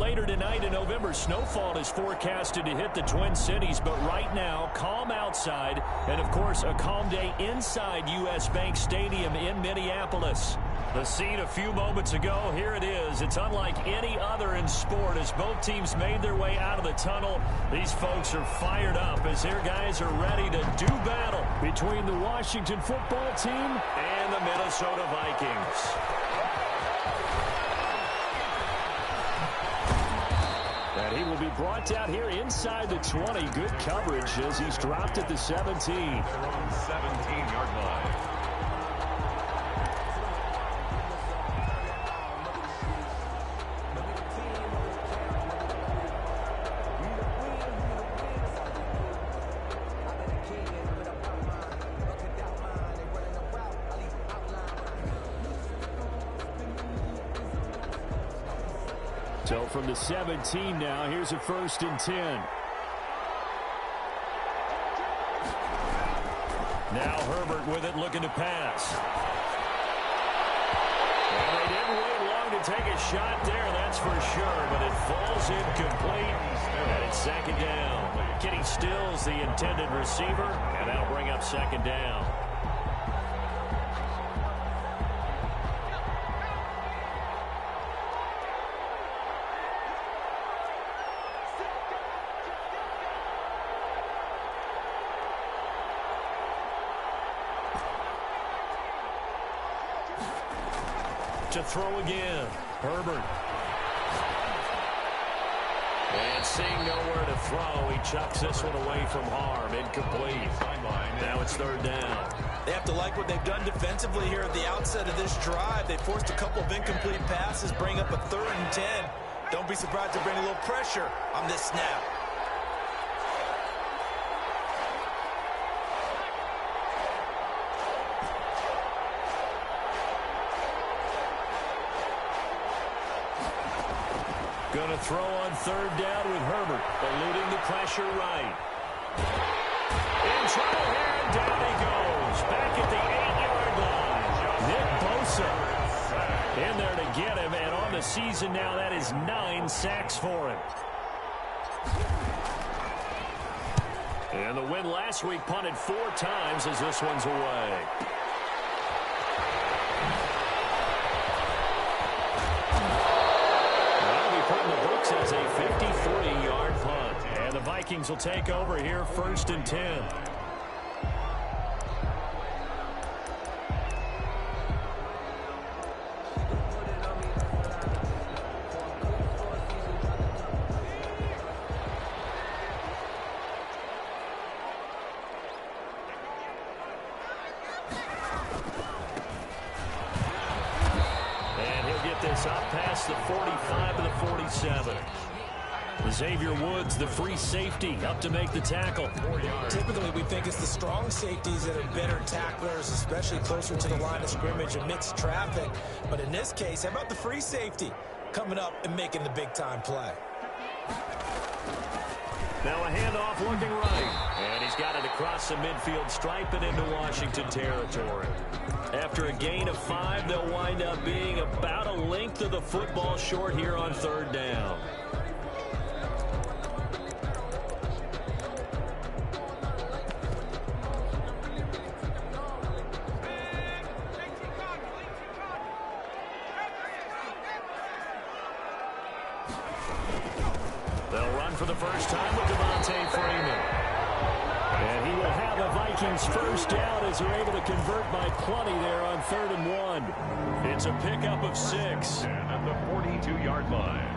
later tonight, a November snowfall is forecasted to hit the Twin Cities, but right now, calm outside, and of course, a calm day inside U.S. Bank Stadium in Minneapolis. The scene a few moments ago, here it is. It's unlike any other in sport as both teams made their way out of the tunnel. These folks are fired up as their guys are ready to do battle between the Washington football team and the Minnesota Vikings. And he will be brought down here inside the 20. Good coverage as he's dropped at the 17. They're on 17-yard line. So from the 17 now, here's a 1st and 10. Now Herbert with it, looking to pass. And they didn't wait long to take a shot there, that's for sure, but it falls incomplete, and it's 2nd down. Kenny Stills, the intended receiver, and that'll bring up 2nd down. To throw again, Herbert. And seeing nowhere to throw, he chucks this one away from harm. Incomplete. Now it's 3rd down. They have to like what they've done defensively here at the outset of this drive. They forced a couple of incomplete passes, bring up a 3rd and 10. Don't be surprised to bring a little pressure on this snap. Going to throw on 3rd down with Herbert, eluding the pressure right. In trouble here, and down he goes. Back at the 8-yard line. Nick Bosa in there to get him, and on the season now, that is 9 sacks for him. And the win last week punted 4 times as this one's away. As a 53-yard punt. And the Vikings will take over here, 1st and 10. And he'll get this up past the 45 to the 47. Xavier Woods, the free safety, up to make the tackle. Typically, we think it's the strong safeties that are better tacklers, especially closer to the line of scrimmage amidst traffic. But in this case, how about the free safety coming up and making the big-time play? Now a handoff looking right. And he's got it across the midfield stripe and into Washington territory. After a gain of 5, they'll wind up being about a length of the football short here on 3rd down. They'll run for the first time with Devontae Freeman. And he will have a Vikings 1st down as they're able to convert by plenty there on 3rd and 1. It's a pickup of 6. And at the 42-yard line.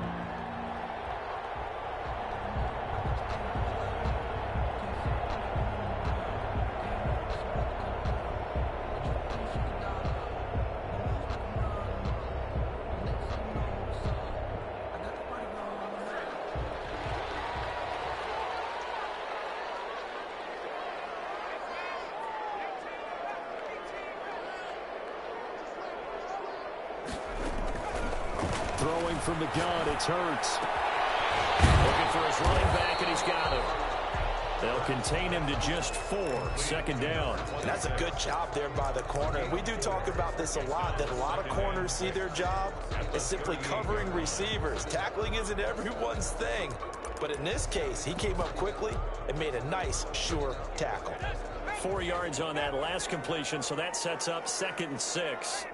Throwing from the gun, it's Hurts. Looking for his running back, and he's got him. They'll contain him to just 4. Second down. That's a good job there by the corner. We do talk about this a lot, that a lot of corners see their job as simply covering receivers. Tackling isn't everyone's thing. But in this case, he came up quickly and made a nice, sure tackle. 4 yards on that last completion, so that sets up 2nd and 6.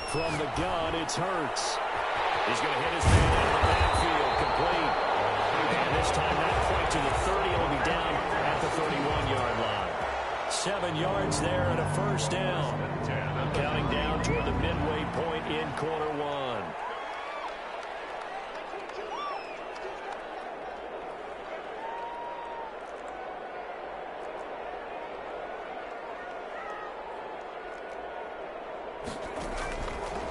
From the gun, it's Hurts. He's going to hit his man out of the backfield, complete. And this time not quite to the 30. It'll be down at the 31-yard line. 7 yards there and a first down. Counting down toward the midway point in quarter 1.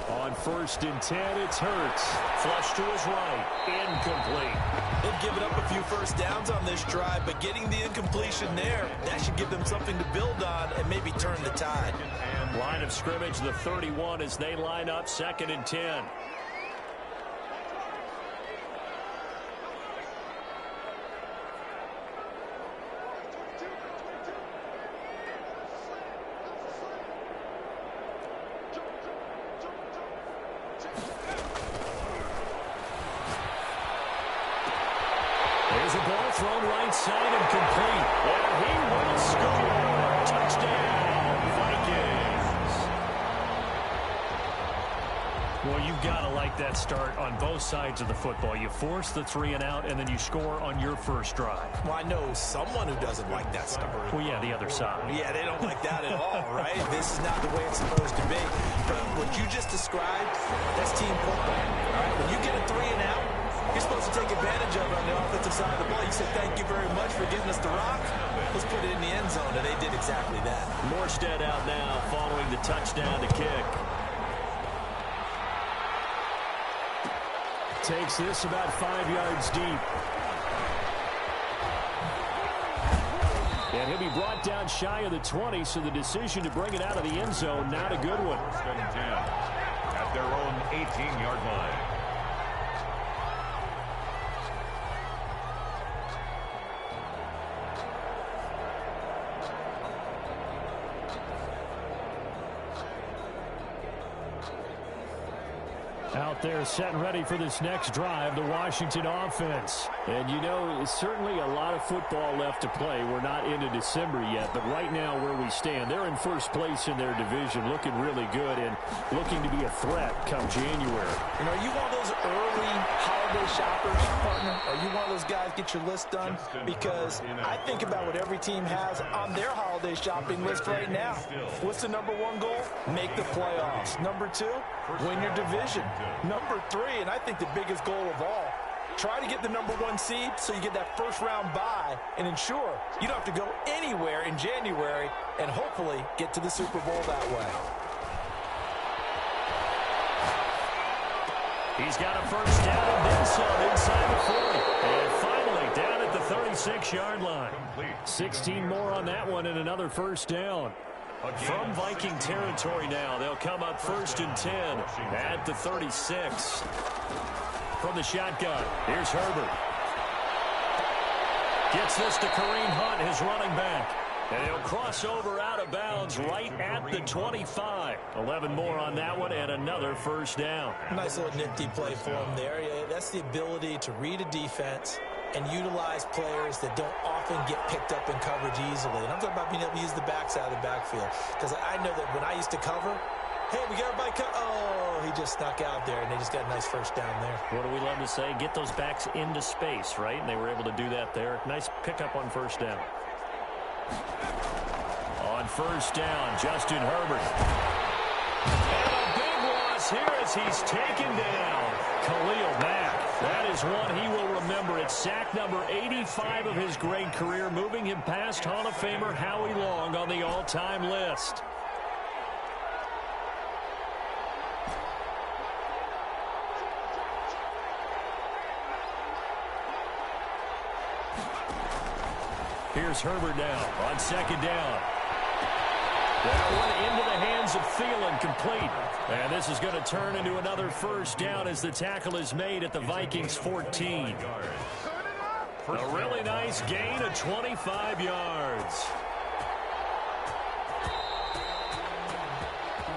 On 1st and 10, it's Hurts. Flush to his right. Incomplete. They've given up a few first downs on this drive, but getting the incompletion there, that should give them something to build on and maybe turn the tide. Line of scrimmage, the 31 as they line up 2nd and 10. There's a ball thrown right side and complete. And he will score. Touchdown, Vikings. Well, you've got to like that start on both sides of the football. You force the 3 and out, and then you score on your first drive. Well, I know someone who doesn't like that start. Well, yeah, the other side. Yeah, they don't like that at all, right? This is not the way it's supposed to be. But what you just described, that's team football. All right, when you get a 3 and out, you're supposed to take advantage of it on the offensive side of the ball. You said, thank you very much for giving us the rock. Let's put it in the end zone, and they did exactly that. Morstead out now following the touchdown to kick. Takes this about 5 yards deep. And he'll be brought down shy of the 20, so the decision to bring it out of the end zone, not a good one. 1st and 10 at their own 18-yard line. Out there set and ready for this next drive, the Washington offense. And you know, certainly a lot of football left to play. We're not into December yet, but right now where we stand, they're in first place in their division, looking really good and looking to be a threat come January. And are you one of those early holiday shoppers, partner? Are you one of those guys get your list done? Because I think about what every team has on their holiday shopping list right now. What's the number 1 goal? Make the playoffs. Number 2, win your division. Number 3, and I think the biggest goal of all, try to get the number 1 seed so you get that first round bye and ensure you don't have to go anywhere in January and hopefully get to the Super Bowl that way. He's got a first down and then some inside the 40. And finally down at the 36-yard line. 16 more on that one and another first down. From Viking territory now, they'll come up 1st and 10 at the 36. From the shotgun, here's Herbert. Gets this to Kareem Hunt, his running back. And he'll cross over out of bounds right at the 25. 11 more on that one and another first down. Nice little nifty play for him there. Yeah, that's the ability to read a defense and utilize players that don't often get picked up in coverage easily. And I'm talking about being able to use the backside of the backfield. Because I know that when I used to cover, hey, we got everybody oh, he just snuck out there, and they just got a nice first down there. What do we love to say? Get those backs into space, right? And they were able to do that there. Nice pickup on first down. On first down, Justin Herbert. And a big loss here as he's taken down. Khalil Mack. That is one he will remember. It's sack number 85 of his great career, moving him past Hall of Famer Howie Long on the all-time list. Here's Herbert now on second down. That one into the hands of Thielen, complete. And this is going to turn into another first down as the tackle is made at the Vikings 14. A really nice gain of 25 yards.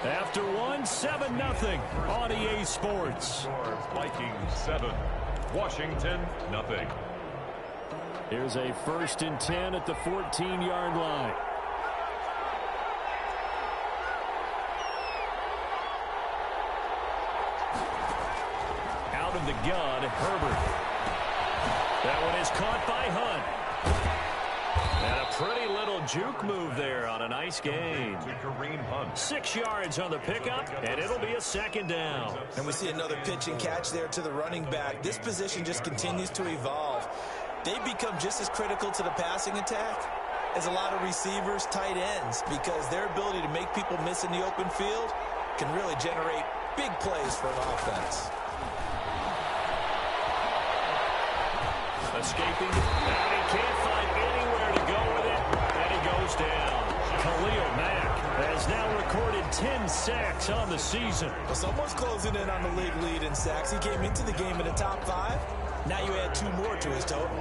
After one, 7-0 on EA Sports. Vikings 7, Washington nothing. Here's a 1st and 10 at the 14-yard line. Out of the gun, Herbert. That one is caught by Hunt. And a pretty little juke move there on a nice gain. 6 yards on the pickup, and it'll be a 2nd down. And we see another pitch and catch there to the running back. This position just continues to evolve. They become just as critical to the passing attack as a lot of receivers, tight ends, because their ability to make people miss in the open field can really generate big plays for an offense. Escaping, and he can't find anywhere to go with it, and he goes down. Khalil Mack has now recorded 10 sacks on the season. Well, someone's closing in on the league lead in sacks. He came into the game in the top 5. Now you add 2 more to his total.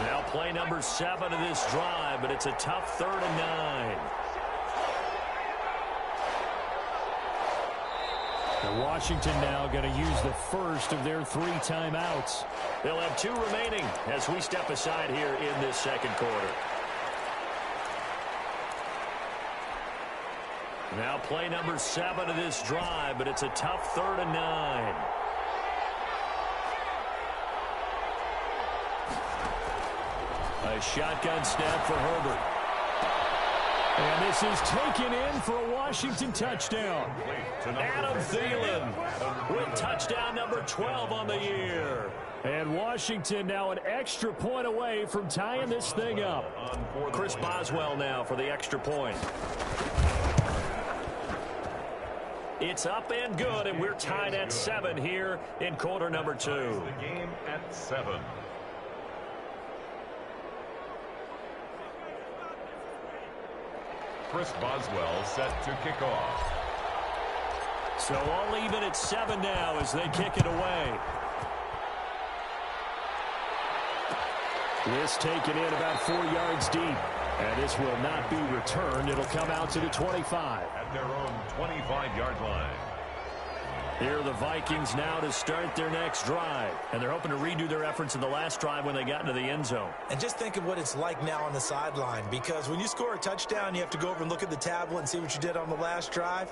Now play number 7 of this drive, but it's a tough 3rd and 9. And Washington now going to use the first of their 3 timeouts. They'll have 2 remaining as we step aside here in this 2nd quarter. Now play number 7 of this drive, but it's a tough 3rd and 9. A shotgun snap for Herbert. And this is taken in for a Washington touchdown. Adam Thielen with touchdown number 12 on the year. And Washington now an extra point away from tying this thing up. Chris Boswell now for the extra point. It's up and good, and we're tied at 7 here in quarter number 2. The game at 7. Chris Boswell set to kick off. So all even at 7 now as they kick it away. This taken in about 4 yards deep. And this will not be returned. It'll come out to the 25. At their own 25-yard line. Here are the Vikings now to start their next drive. And they're hoping to redo their efforts in the last drive when they got into the end zone. And just think of what it's like now on the sideline, because when you score a touchdown, you have to go over and look at the tablet and see what you did on the last drive.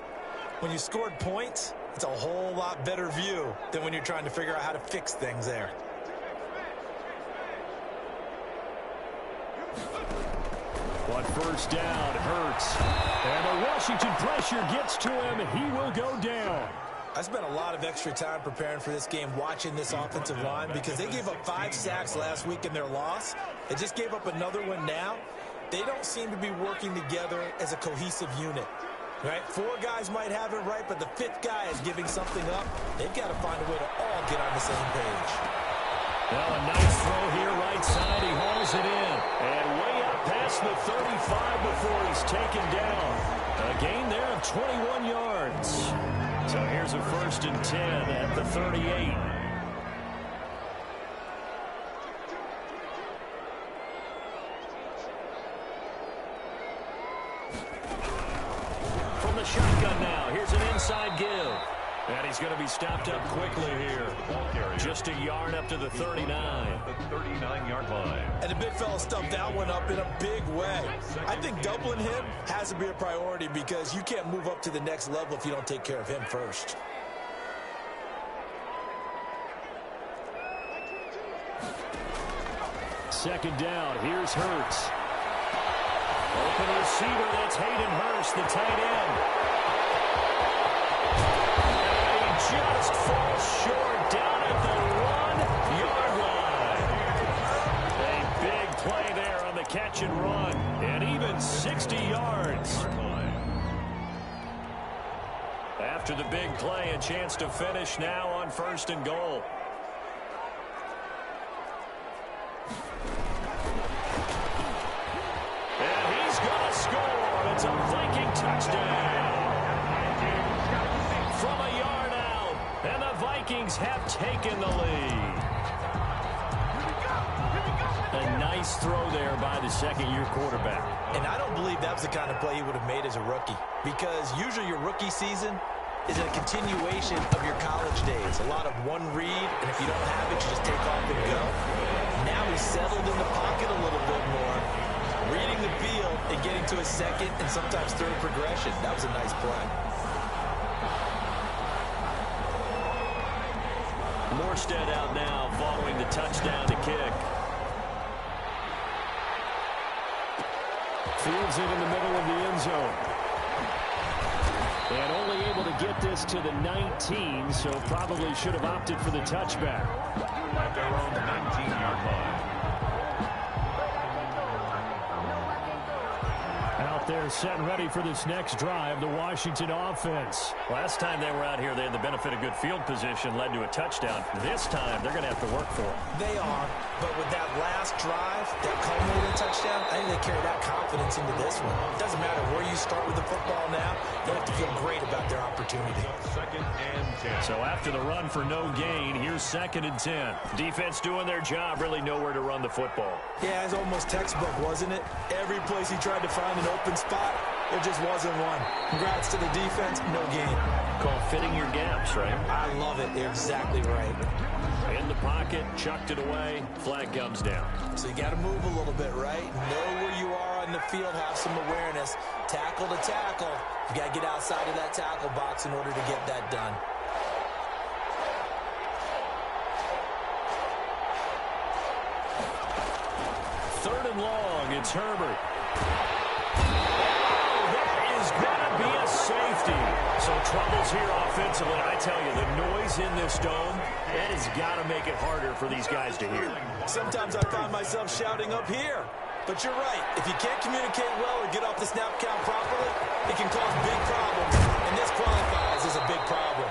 When you scored points, it's a whole lot better view than when you're trying to figure out how to fix things there. But first down, Hurts. And the Washington pressure gets to him. He will go down. I spent a lot of extra time preparing for this game, watching this offensive line, because they gave up 5 sacks last week in their loss. They just gave up another one now. They don't seem to be working together as a cohesive unit. Right? 4 guys might have it right, but the 5th guy is giving something up. They've got to find a way to all get on the same page. Now a nice throw here right side. He hauls it in. And way up past the 35 before he's taken down. A gain there of 21 yards. So here's a 1st and 10 at the 38. From the shotgun now, here's an inside give. And he's going to be stopped up quickly here. Just a yard up to the 39. The 39-yard line. And the big fella stuffed that one up in a big way. I think doubling him has to be a priority, because you can't move up to the next level if you don't take care of him first. Second down, here's Hurts. Open receiver, that's Hayden Hurst, the tight end. Just falls short down at the 1-yard line. A big play there on the catch and run, and even 60 yards. After the big play, a chance to finish now on 1st and goal. And he's have taken the lead. A nice throw there by the second-year quarterback. And I don't believe that was the kind of play he would have made as a rookie, because usually your rookie season is a continuation of your college days. A lot of one read, and if you don't have it, you just take off and go. Now he's settled in the pocket a little bit more, reading the field and getting to his second and sometimes third progression. That was a nice play. Morstead out now following the touchdown to kick. Fields it in the middle of the end zone. And only able to get this to the 19, so probably should have opted for the touchback. At their own 19-yard line. Out there set and ready for this next drive, the Washington offense. Last time they were out here, they had the benefit of good field position, led to a touchdown. This time, they're going to have to work for it. They are, but with that last drive, that culminating touchdown, I think they carry that confidence into this one. It doesn't matter where you start with the football now, they have to feel great about their opportunity. 2nd and 10. So after the run for no gain, here's 2nd and 10. Defense doing their job, really nowhere to run the football. Yeah, it's almost textbook, wasn't it? Every place he tried to find an open spot, there just wasn't one. Congrats to the defense, no gain. Call fitting your gaps, right? I love it. You're exactly right. In the pocket, chucked it away, flag comes down. So you got to move a little bit, right? Know where you are on the field, have some awareness. Tackle to tackle. You got to get outside of that tackle box in order to get that done. Third and long, it's Herbert. That is going to be a safety. So troubles here offensively. I tell you, the noise in this dome, that has got to make it harder for these guys to hear. Sometimes I find myself shouting up here. But you're right. If you can't communicate well or get off the snap count properly, it can cause big problems. And this qualifies as a big problem.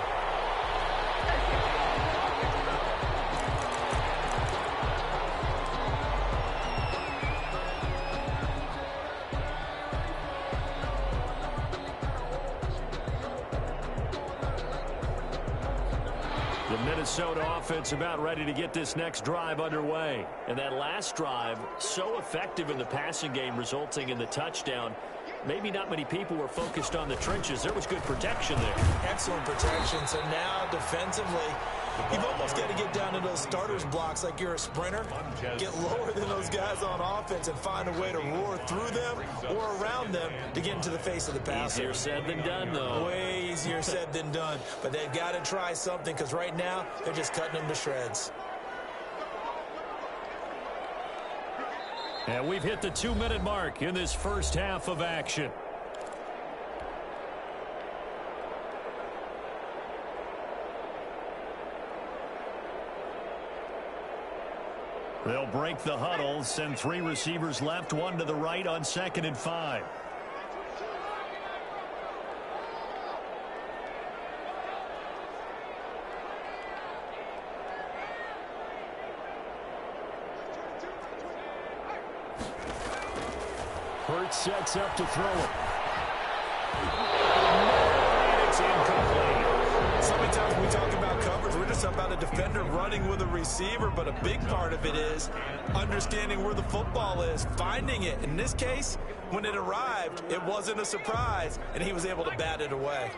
The Minnesota offense about ready to get this next drive underway. And that last drive, so effective in the passing game, resulting in the touchdown. Maybe not many people were focused on the trenches. There was good protection there. Excellent protection. So now defensively, you've almost got to get down to those starters blocks like you're a sprinter. Get lower than those guys on offense and find a way to roar through them or around them to get into the face of the passer. Easier said than done, though. Way easier said than done. But they've got to try something, because right now they're just cutting them to shreds. And we've hit the 2-minute mark in this first half of action. They'll break the huddle, send 3 receivers left, 1 to the right on 2nd and 5. Hurts sets up to throw it. And it's incomplete. So many times when we talk about coverage, we're just about a defender running with a receiver, but a big part of it is understanding where the football is, finding it. In this case, when it arrived, it wasn't a surprise, and he was able to bat it away.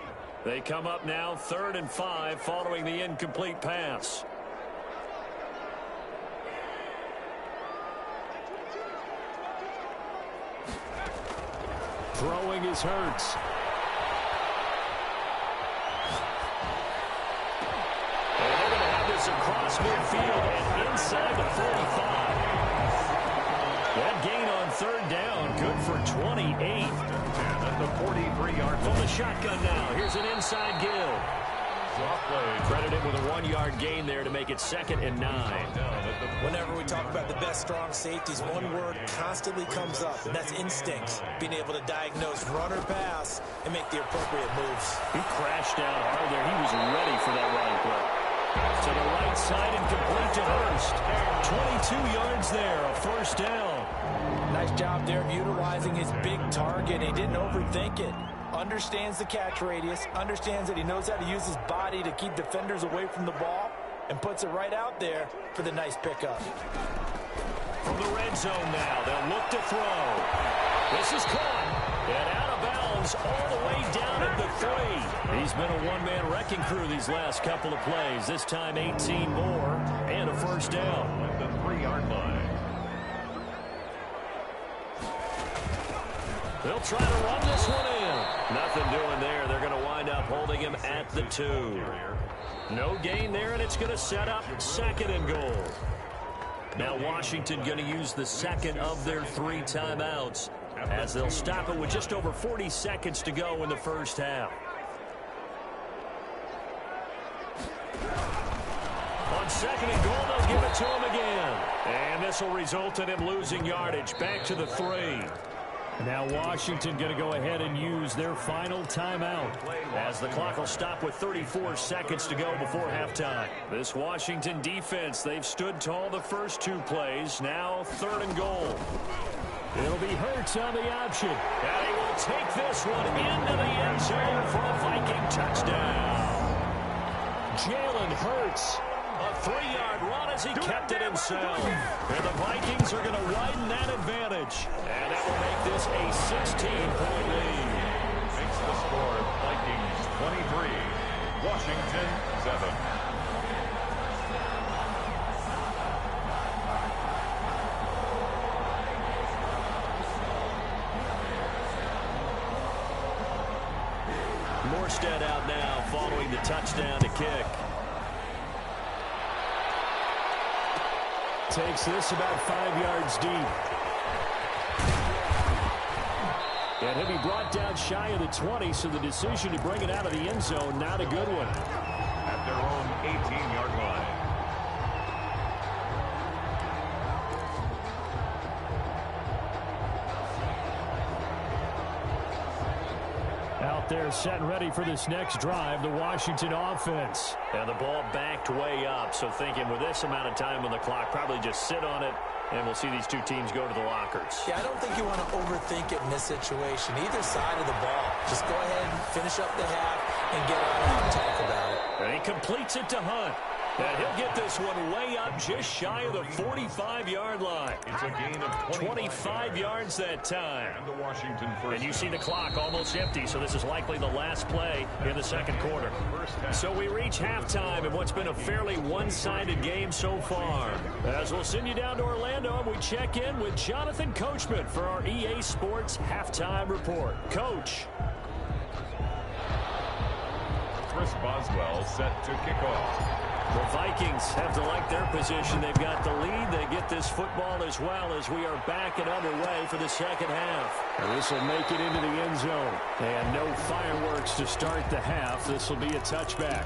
They come up now 3rd and 5 following the incomplete pass. Throwing is Hurts. And they're going to have this across midfield and inside the 45. That gain on 3rd down, good for 28. At the 43-yard From the shotgun now, here's an inside Gill. Credited with a 1-yard gain there to make it 2nd and 9. Whenever we talk about the best strong safeties, one word constantly comes up, and that's instincts. Being able to diagnose run or pass and make the appropriate moves. He crashed down hard there. He was ready for that running play. To the right side and complete to Hurst. 22 yards there, a 1st down. Nice job there of utilizing his big target. He didn't overthink it. Understands the catch radius, understands that he knows how to use his body to keep defenders away from the ball, and puts it right out there for the nice pickup. From the red zone now, they'll look to throw. This is caught and out of bounds all the way down at the 3. He's been a one-man wrecking crew these last couple of plays. This time 18 more and a first down. At the 3-yard line. They'll try to run this one in. Nothing doing there. They're going to wind up holding him at the 2. No gain there, and it's going to set up 2nd and goal. Now Washington going to use the second of their 3 timeouts as they'll stop it with just over 40 seconds to go in the first half. On 2nd and goal, they'll give it to him again. And this will result in him losing yardage back to the 3. Now Washington going to go ahead and use their final timeout as the clock will stop with 34 seconds to go before halftime. This Washington defense, they've stood tall the first 2 plays. Now 3rd and goal. It'll be Hurts on the option. And he will take this one into the end zone for a Viking touchdown. Jalen Hurts. A 3-yard run as he kept it himself. And the Vikings are going to widen that advantage. And that will make this a 16-point lead. Makes the score Vikings 23, Washington 7. Morstead out now following the touchdown to kick. Takes this about 5 yards deep. And he'll be brought down shy of the 20, so the decision to bring it out of the end zone, not a good one. At their own 18-yard line. Out there set and ready for this next drive, the Washington offense. And the ball backed way up, so thinking with this amount of time on the clock, probably just sit on it, and we'll see these 2 teams go to the lockers. Yeah, I don't think you want to overthink it in this situation. Either side of the ball. Just go ahead and finish up the half and get on out and talk about it. And he completes it to Hunt. And he'll get this one way up just shy of the 45-yard line. It's a gain of 25 yards that time. And the Washington first. And you see the clock almost empty, so this is likely the last play in the second quarter. So we reach halftime in what's been a fairly one-sided game so far. As we'll send you down to Orlando, and we check in with Jonathan Coachman for our EA Sports Halftime Report. Coach. Chris Boswell set to kick off. The Vikings have to like their position. They've got the lead. They get this football as well as we are back and underway for the second half. And this will make it into the end zone. And no fireworks to start the half. This will be a touchback.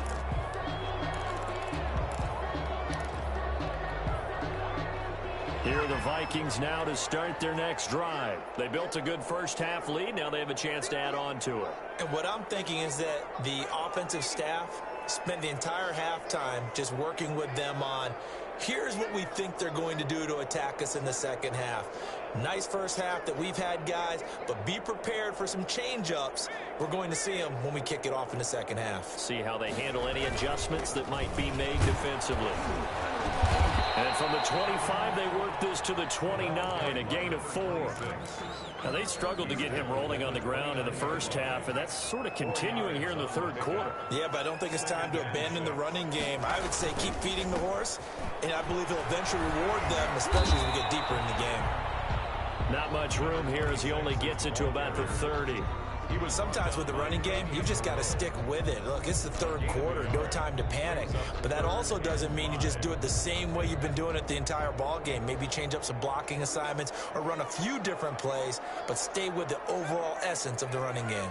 Here are the Vikings now to start their next drive. They built a good first half lead. Now they have a chance to add on to it. And what I'm thinking is that the offensive staff spent the entire halftime just working with them on, here's what we think they're going to do to attack us in the second half. Nice first half that we've had, guys, but be prepared for some change-ups. We're going to see them when we kick it off in the second half. See how they handle any adjustments that might be made defensively. And from the 25, they work this to the 29, a gain of 4. Now, they struggled to get him rolling on the ground in the first half, and that's sort of continuing here in the third quarter. Yeah, but I don't think it's time to abandon the running game. I would say keep feeding the horse, and I believe he'll eventually reward them, especially as we get deeper in the game. Not much room here as he only gets it to about the 30. Sometimes with the running game, you've just got to stick with it. Look, it's the third quarter, no time to panic. But that also doesn't mean you just do it the same way you've been doing it the entire ball game. Maybe change up some blocking assignments or run a few different plays, but stay with the overall essence of the running game.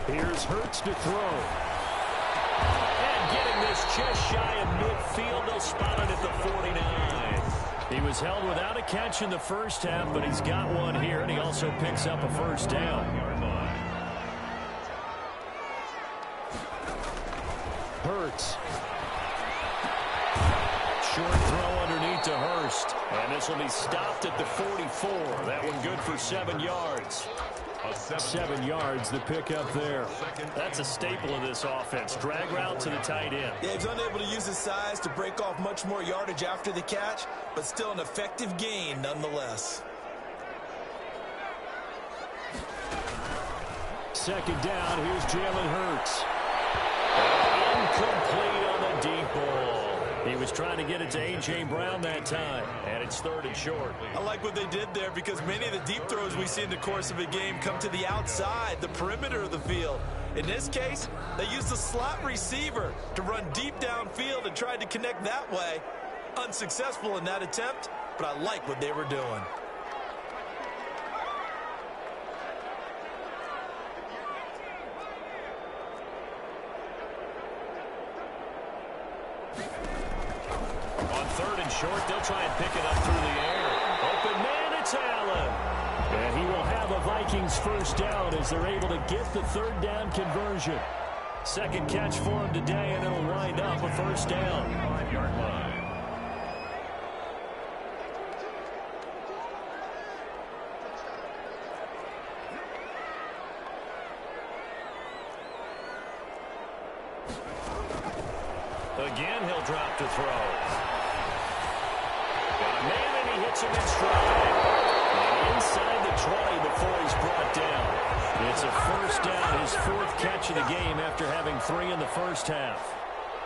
Here's Hurts to throw. Getting this just shy of midfield. They'll spot it at the 49. He was held without a catch in the first half, but he's got one here, and he also picks up a first down. Hurts. Short throw underneath complete to Hurst. And this will be stopped at the 44. That one good for 7 yards. 7 yards, the pickup there. That's a staple of this offense. Drag route to the tight end. Yeah, he's unable to use his size to break off much more yardage after the catch, but still an effective gain nonetheless. Second down, here's Jalen Hurts. Incomplete on the deep ball. He was trying to get it to A.J. Brown that time, and it's 3rd and short. I like what they did there because many of the deep throws we see in the course of a game come to the outside, the perimeter of the field. In this case, they used the slot receiver to run deep downfield and tried to connect that way. Unsuccessful in that attempt, but I like what they were doing. Short, they'll try and pick it up through the air. Open man, it's Allen. And he will have a Vikings first down as they're able to get the 3rd down conversion. Second catch for him today, and it'll wind up a first down. 5-yard line. Again, he'll drop to throw. Man, and he hits him in stride. And inside the 20 before he's brought down. It's a first down, his 4th catch of the game after having 3 in the first half.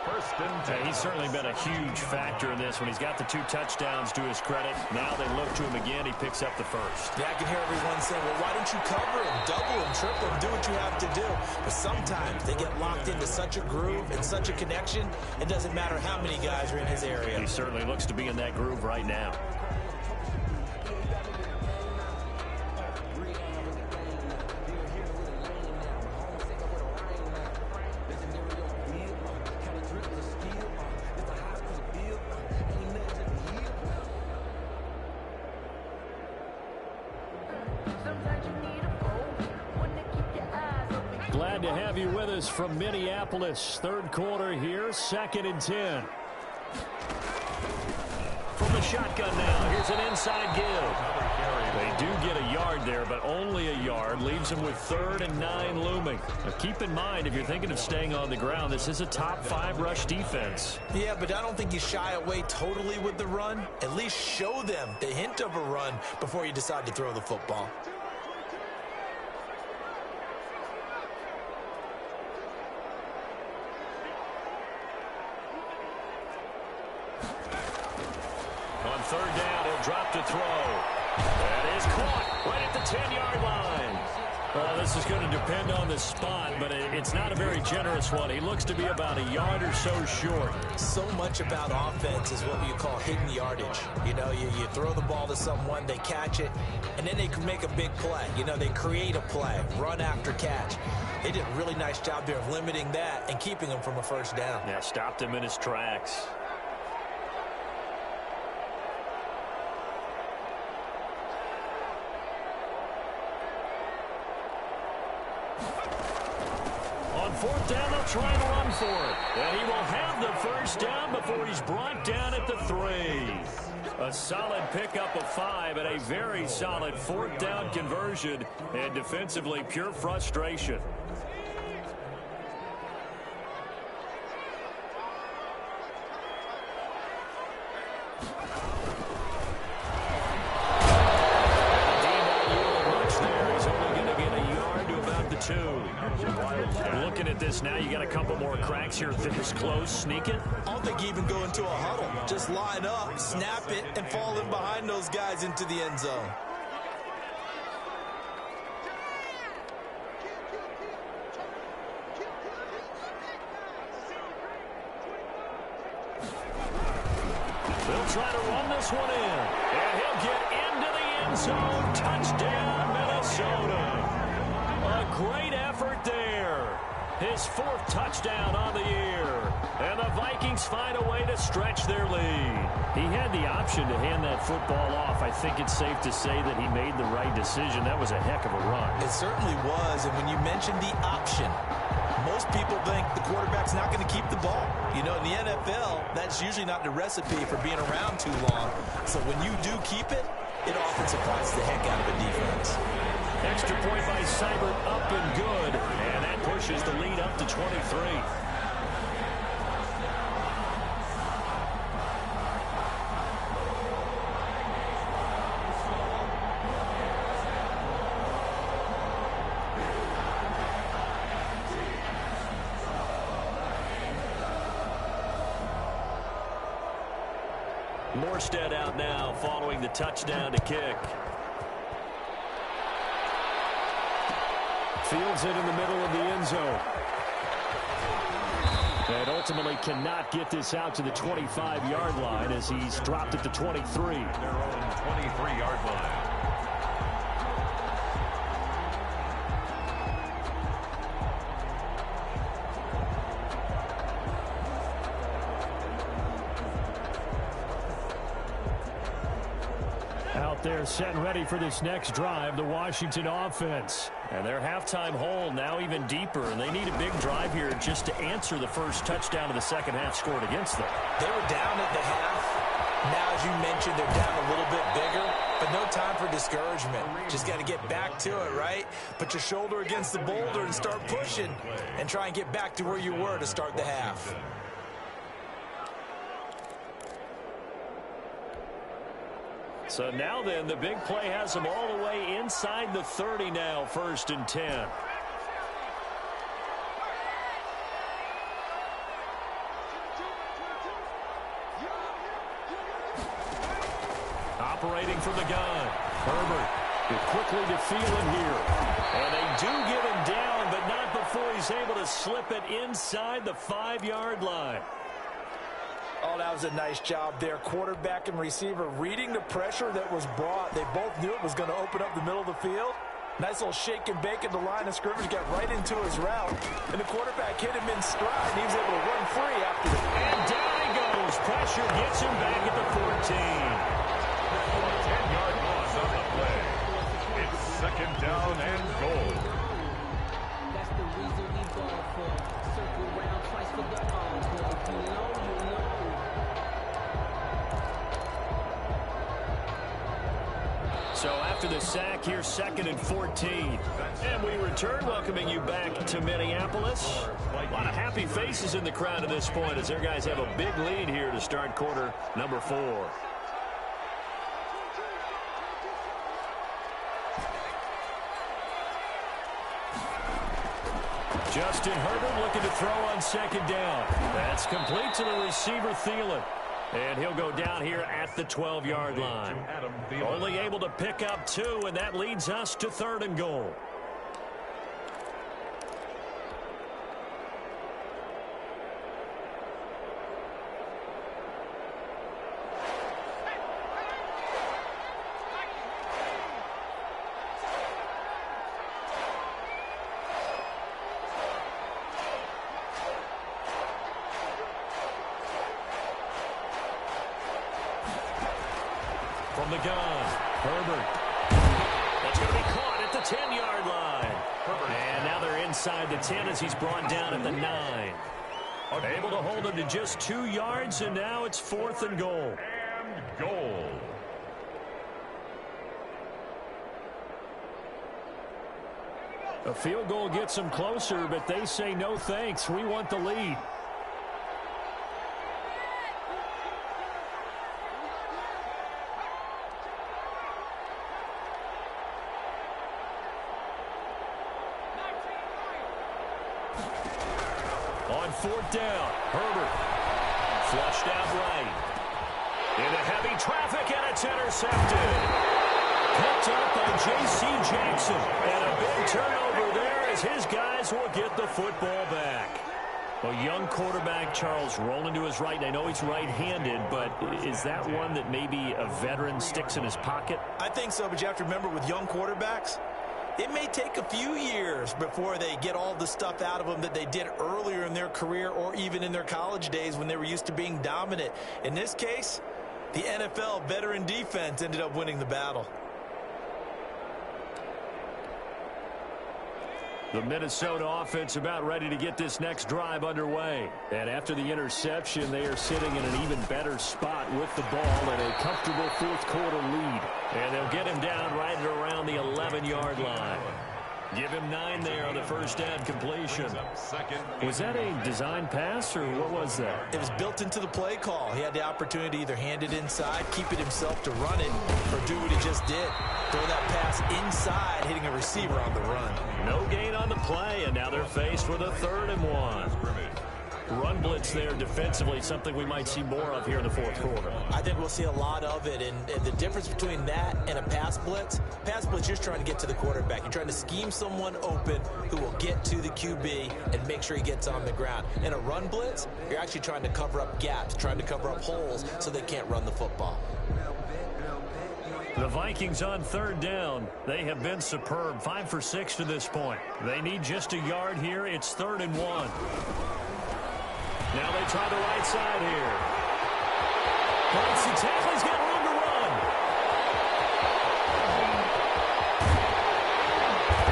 First and 10. He's certainly been a huge factor in this when he's got the 2 touchdowns to his credit. Now they look to him again. He picks up the first. Yeah, I can hear everyone saying, well, why don't you cover him, double him, triple him, do what you have to do. But sometimes they get locked into such a groove and such a connection, it doesn't matter how many guys are in his area. He certainly looks to be in that groove right now. Glad to have you with us from Minneapolis. 3rd quarter here, 2nd and 10. From the shotgun now, here's an inside give. They do get a yard there, but only a yard. Leaves them with 3rd and 9 looming. Now keep in mind, if you're thinking of staying on the ground, this is a top 5 rush defense. Yeah, but I don't think you shy away totally with the run. At least show them the hint of a run before you decide to throw the football. On 3rd down, he'll drop to throw. That is caught right at the 10-yard line. Well, this is going to depend on the spot, but it's not a very generous one. He looks to be about a yard or so short. So much about offense is what you call hidden yardage. You know, you throw the ball to someone, they catch it, and then they can make a big play. You know, they create a play, run after catch. They did a really nice job there of limiting that and keeping him from a first down. Yeah, stopped him in his tracks. On 4th down, they'll try and run for it. And he will have the first down before he's brought down at the 3. A solid pickup of 5 and a very solid 4th down conversion. And defensively, pure frustration. Looking at this now, you got a couple more cracks here. This close, sneak it. I don't think you even go into a huddle. Just line up, snap it, and fall in behind those guys into the end zone. They'll try to run this one in. And he'll get into the end zone. Touchdown, Minnesota. A great effort there. His 4th touchdown on the year. And the Vikings find a way to stretch their lead. He had the option to hand that football off. I think it's safe to say that he made the right decision. That was a heck of a run. It certainly was. And when you mentioned the option, Most people think the quarterback's not going to keep the ball. You know, in the NFL, that's usually not the recipe for being around too long. So when you do keep it, it often surprises the heck out of a defense. Extra point by Seibert, up and good. And that pushes the lead up to 23. Morstead out now following the touchdown to kick. Fields it in the middle of the end zone. And ultimately cannot get this out to the 25-yard line as he's dropped at the 23. Their own 23-yard line. They're set and ready for this next drive, the Washington offense. And their halftime hole now even deeper, and they need a big drive here just to answer the first touchdown of the second half scored against them. They were down at the half. Now, as you mentioned, they're down a little bit bigger, but no time for discouragement. Just got to get back to it, right? Put your shoulder against the boulder and start pushing, and try and get back to where you were to start the half. So now then, the big play has them all the way inside the 30 now, 1st and 10. Operating from the gun. Herbert quickly to Thielen here. And they do get him down, but not before he's able to slip it inside the 5-yard line. Oh, that was a nice job there. Quarterback and receiver reading the pressure that was brought. They both knew it was going to open up the middle of the field. Nice little shake and bake at the line of scrimmage. Got right into his route. And the quarterback hit him in stride. And he was able to run free after it. And down he goes. Pressure gets him back at the 14. 10-yard loss on the play. It's 2nd down and goal. That's the reason we ball for. Circle round twice for the all. If you know, you know. So after the sack, here's 2nd and 14. And we return, welcoming you back to Minneapolis. A lot of happy faces in the crowd at this point as their guys have a big lead here to start quarter number 4. Justin Herbert looking to throw on 2nd down. That's complete to the receiver, Thielen. And he'll go down here at the 12-yard line. Only able to pick up 2, and that leads us to 3rd and goal. From the gun, Herbert. That's going to be caught at the 10-yard line. And now they're inside the 10 as he's brought down at the 9. Able to hold him to just 2 yards, and now it's 4th and goal. And goal. A field goal gets them closer, but they say no thanks. We want the lead. On 4th down, Herbert flushed out right. Into heavy traffic, and it's intercepted. Picked up by J.C. Jackson. And a big turnover there as his guys will get the football back. A young quarterback, Charles, rolling to his right. I know he's right-handed, but is that one that maybe a veteran sticks in his pocket? I think so, but you have to remember with young quarterbacks, it may take a few years before they get all the stuff out of them that they did earlier in their career or even in their college days when they were used to being dominant. In this case, the NFL veteran defense ended up winning the battle. The Minnesota offense about ready to get this next drive underway. And after the interception, they are sitting in an even better spot with the ball and a comfortable fourth quarter lead. And they'll get him down right at around the 11-yard line. Give him 9 there on the first down completion. Was that a design pass, or what was that? It was built into the play call. He had the opportunity to either hand it inside, keep it himself to run it, or do what he just did. Throw that pass inside, hitting a receiver on the run. No gain on the play, and now they're faced with a 3rd and 1. Run blitz there defensively, something we might see more of here in the fourth quarter. I think we'll see a lot of it, and the difference between that and a pass blitz, you're just trying to get to the quarterback. You're trying to scheme someone open who will get to the QB and make sure he gets on the ground. In a run blitz, you're actually trying to cover up gaps, trying to cover up holes so they can't run the football. The Vikings on 3rd down. They have been superb, 5 for 6 to this point. They need just a yard here. It's 3rd and 1. Now they try the right side here. Breaks the tackle. He's got room to run.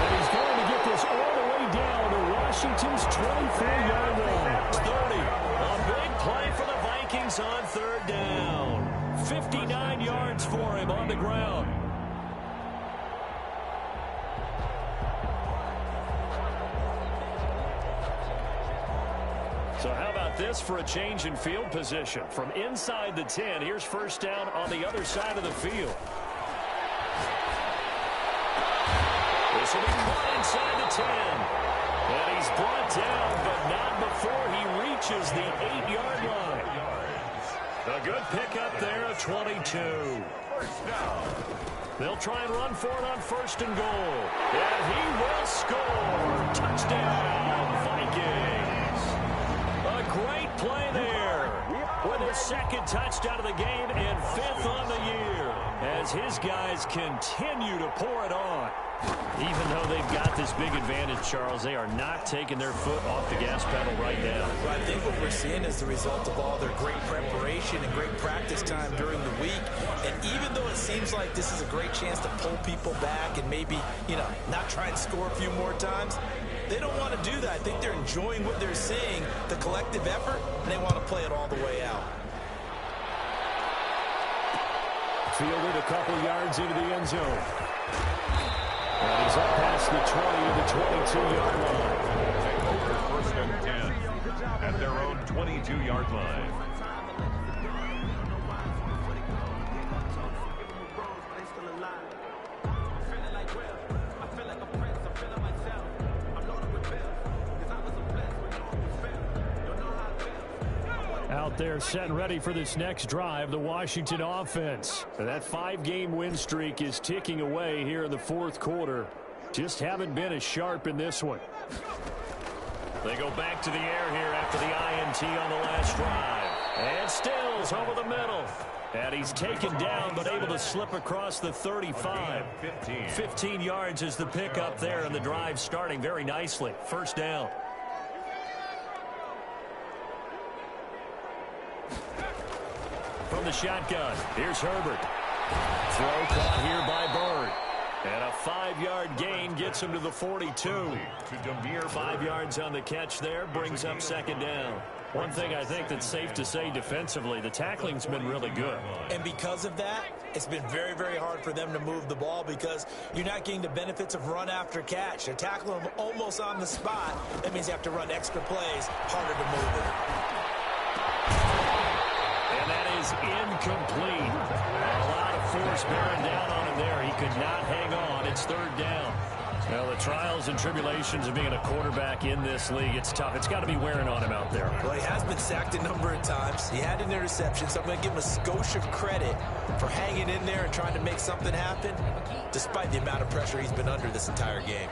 And he's going to get this all the way down to Washington's 24-yard line. 30. A big play for the Vikings on 3rd down. 59 yards for him on the ground. So how about this for a change in field position? From inside the 10, here's first down on the other side of the field. This will be caught inside the 10. And he's brought down, but not before he reaches the 8-yard line. A good pickup there, a 22. They'll try and run for it on 1st and goal. And he will score. Touchdown, Vikings. A great play there with his 2nd touchdown of the game and 5th on the year as his guys continue to pour it on. Even though they've got this big advantage, Charles, they are not taking their foot off the gas pedal right now. I think what we're seeing is the result of all their great preparation and great practice time during the week. And even though it seems like this is a great chance to pull people back and maybe, not try and score a few more times, they don't want to do that. I think they're enjoying what they're seeing, the collective effort, and they want to play it all the way out. Fielded a couple yards into the end zone. And he's up past the 20 to the 22-yard line. Take over 1st and 10 at their own 22-yard line. Out there set and ready for this next drive, the Washington offense. And that 5-game win streak is ticking away here in the fourth quarter. Just haven't been as sharp in this one. They go back to the air here after the INT on the last drive. And Stills over the middle. And he's taken down but able to slip across the 35. 15 yards is the pickup there, and the drive starting very nicely. First down. From the shotgun, here's Herbert. Throw caught here by Bird. And a 5-yard gain gets him to the 42. 5 yards on the catch there, brings up 2nd down. One thing I think that's safe to say defensively, the tackling's been really good. And because of that, it's been very, very hard for them to move the ball because you're not getting the benefits of run after catch. They're tackling them almost on the spot. That means you have to run extra plays, harder to move it. And that is incomplete. A lot of force bearing down on him there. He could not hang on. It's 3rd down. Well, the trials and tribulations of being a quarterback in this league, it's tough. It's got to be wearing on him out there. Well, he has been sacked a number of times. He had an interception, so I'm going to give him a skosh of credit for hanging in there and trying to make something happen, despite the amount of pressure he's been under this entire game.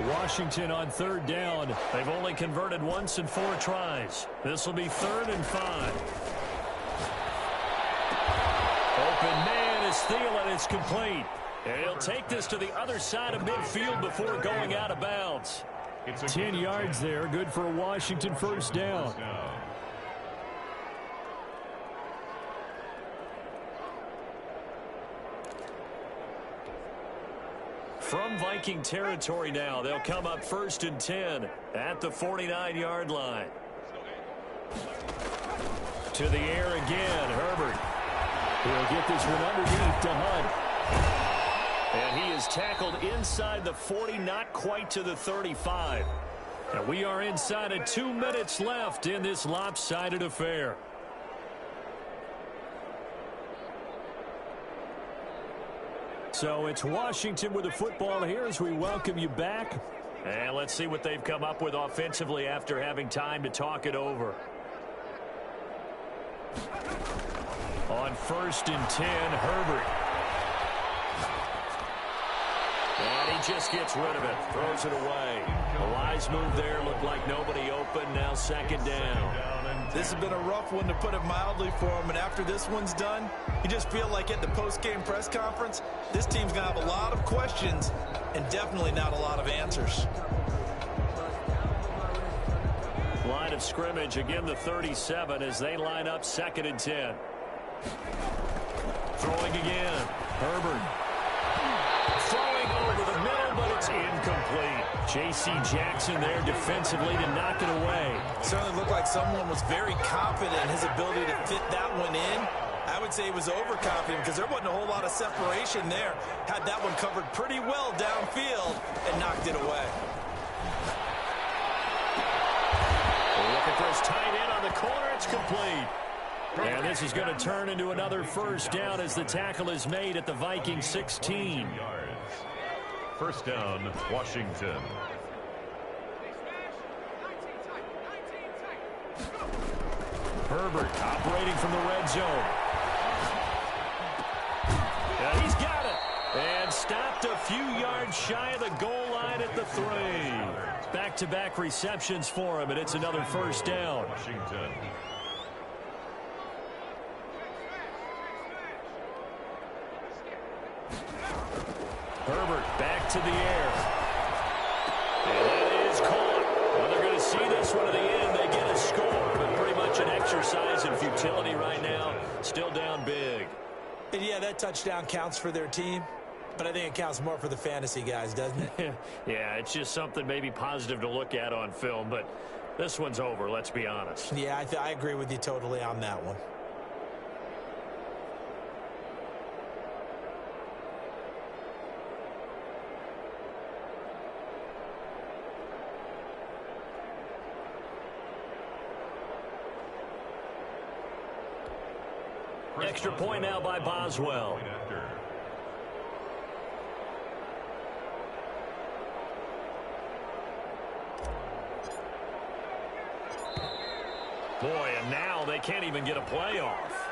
Washington on 3rd down. They've only converted once in 4 tries. This will be 3rd and 5. Open man is Thielen. It's complete. And he'll take this to the other side of midfield before going out of bounds. 10 yards there. Good for a Washington first down. From Viking territory now, they'll come up 1st and 10 at the 49-yard line. To the air again, Herbert. He'll get this one underneath to Hunt. And he is tackled inside the 40, not quite to the 35. And we are inside of 2 minutes left in this lopsided affair. So it's Washington with the football here as we welcome you back. And let's see what they've come up with offensively after having time to talk it over. On 1st and 10, Herbert. And he just gets rid of it, throws it away. A wise move there, looked like nobody open, now 2nd down. This has been a rough one, to put it mildly, for him. And after this one's done, you just feel like at the post-game press conference, this team's going to have a lot of questions and definitely not a lot of answers. Line of scrimmage, again the 37 as they line up 2nd and 10. Throwing again. Herbert. Throwing over the middle, but it's incomplete. J.C. Jackson there defensively to knock it away. Certainly looked like someone was very confident in his ability to fit that one in. I would say he was overconfident because there wasn't a whole lot of separation there. Had that one covered pretty well downfield and knocked it away. Looking for his tight end on the corner. It's complete. And this is going to turn into another 1st down as the tackle is made at the Viking 16. 1st down, Washington. Herbert operating from the red zone. And he's got it. And stopped a few yards shy of the goal line at the 3. Back-to-back receptions for him, and it's another 1st down. Washington. Herbert back to the air. And that is caught. Well, they're going to see this one to the end. They get a score, but pretty much an exercise in futility right now. Still down big. And yeah, that touchdown counts for their team, but I think it counts more for the fantasy guys, doesn't it? Yeah, it's just something maybe positive to look at on film, but this one's over, let's be honest. Yeah, I agree with you totally on that one. Extra point now by Boswell. Boy, and now they can't even get a play off.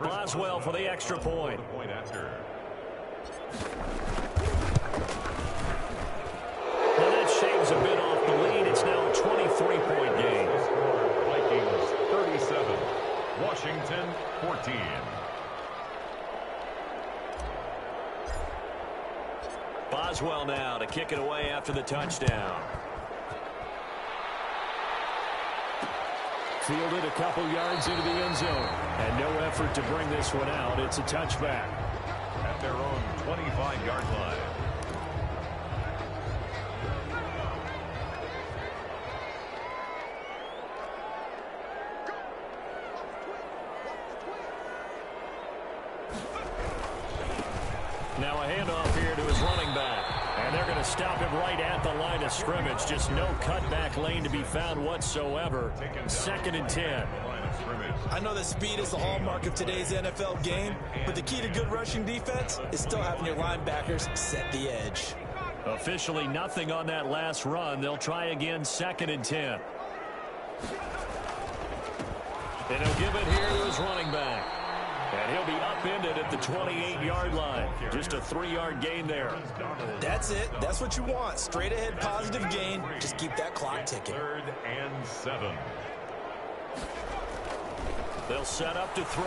Boswell for the extra point. Well, that shaves a bit off the lead. It's now a 23-point game. Vikings 37, Washington 14. Boswell now to kick it away after the touchdown. Fielded a couple yards into the end zone. And no effort to bring this one out. It's a touchback. At their own 25-yard line. Now a handoff here to his running back. And they're going to stop him right at the line of scrimmage. Just no cutback lane to be found whatsoever. 2nd and 10. I know that speed is the hallmark of today's NFL game, but the key to good rushing defense is still having your linebackers set the edge. Officially nothing on that last run. They'll try again 2nd and 10. And he'll give it here to his running back. And he'll be upended at the 28-yard line. Just a 3-yard gain there. That's it. That's what you want. Straight ahead positive gain. Just keep that clock ticking. 3rd and 7. They'll set up to throw.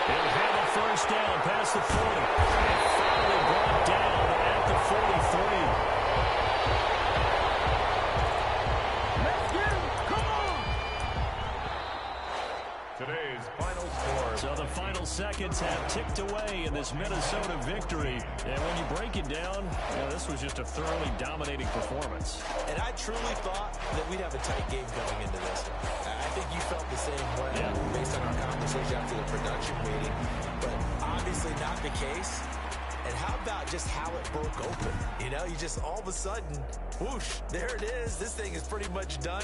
He'll have a 1st down past the 40. the final seconds have ticked away in this Minnesota victory. And when you break it down, this was just a thoroughly dominating performance. And I truly thought that we'd have a tight game going into this. I think you felt the same way based on our conversation after the production meeting. But obviously not the case. And how about just how it broke open? You just all of a sudden, whoosh, there it is. This thing is pretty much done.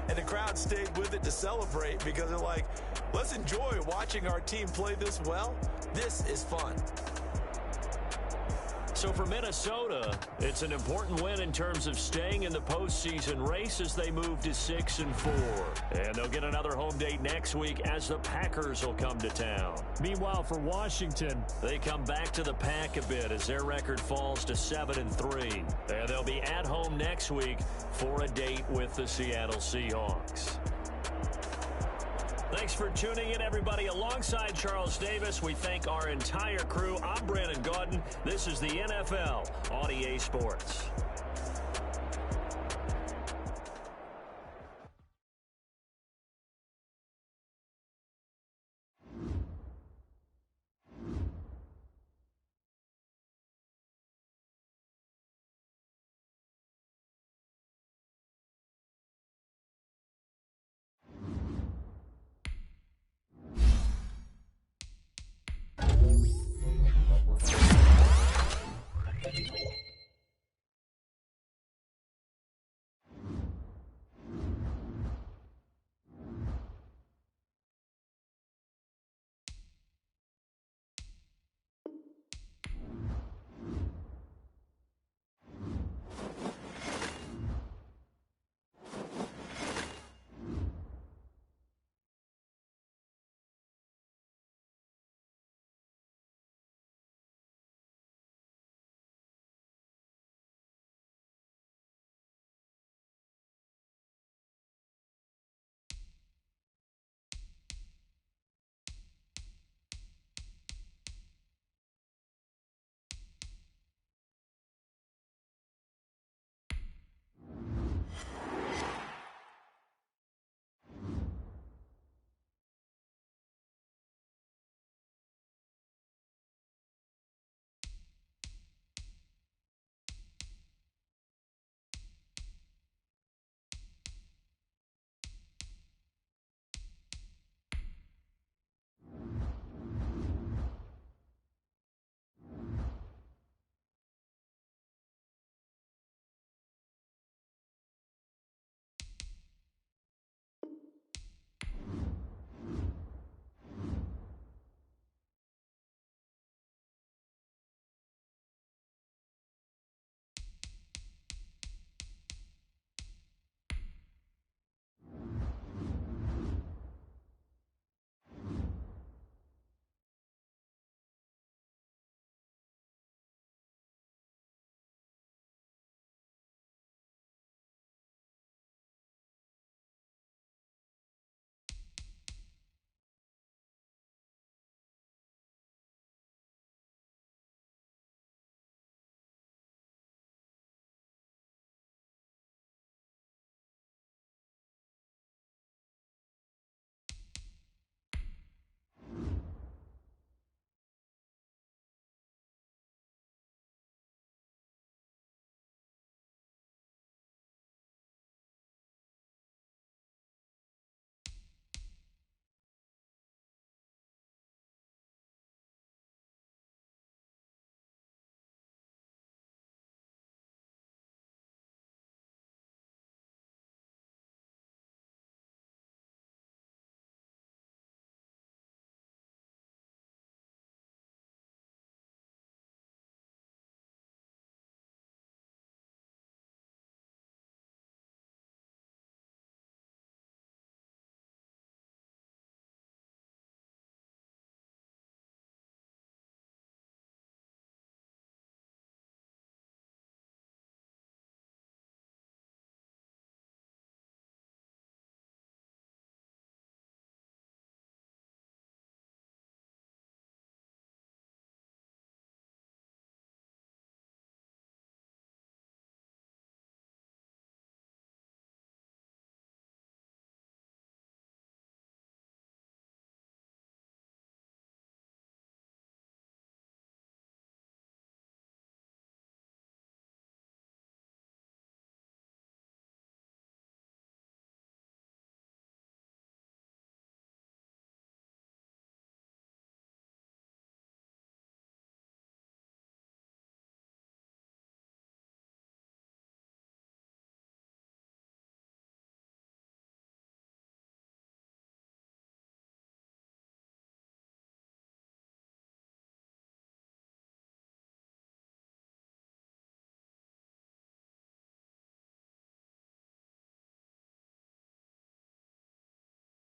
And the crowd stayed with it to celebrate because they're like, let's enjoy watching our team play this well. This is fun. So for Minnesota, it's an important win in terms of staying in the postseason race as they move to 6-4. And they'll get another home date next week as the Packers will come to town. Meanwhile, for Washington, they come back to the pack a bit as their record falls to 7-3. And they'll be at home next week for a date with the Seattle Seahawks. Thanks for tuning in, everybody. Alongside Charles Davis, we thank our entire crew. I'm Brandon Gaudin. This is the NFL on EA Sports.